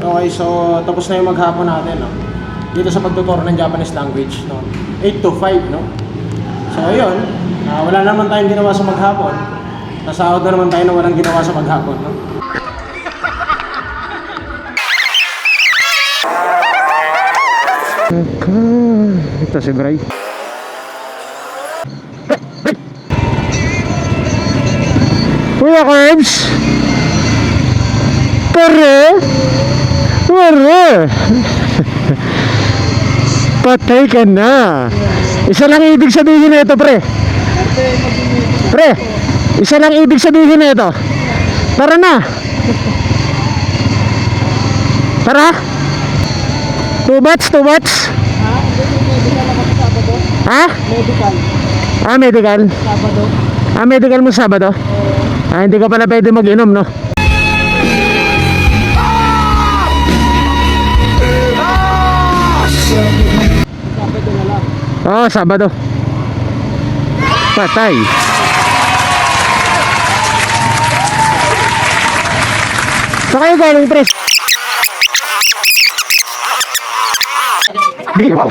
Okay, so tapos na yung maghapon natin, no? Dito sa pagtuturo ng Japanese language, no? 8 to 5, no? So ayun, wala naman tayong ginawa sa maghapon. Nasahod na naman tayo na walang ginawa sa maghapon, no? Ito si Bray. Kuya Carbs! Pare! Patay ka na! Isa lang ibig sabihin na ito, pre! Pre! Isa lang ibig sabihin na ito! Tara na! Tara! 2 bats? Ha? Medical. Medical? Sabado. Medical mo Sabado? Hindi ka pala pwede mag-inom, no? Sabado na lang. Sabado. Patay. Saan kayo galing, pres? Di ba?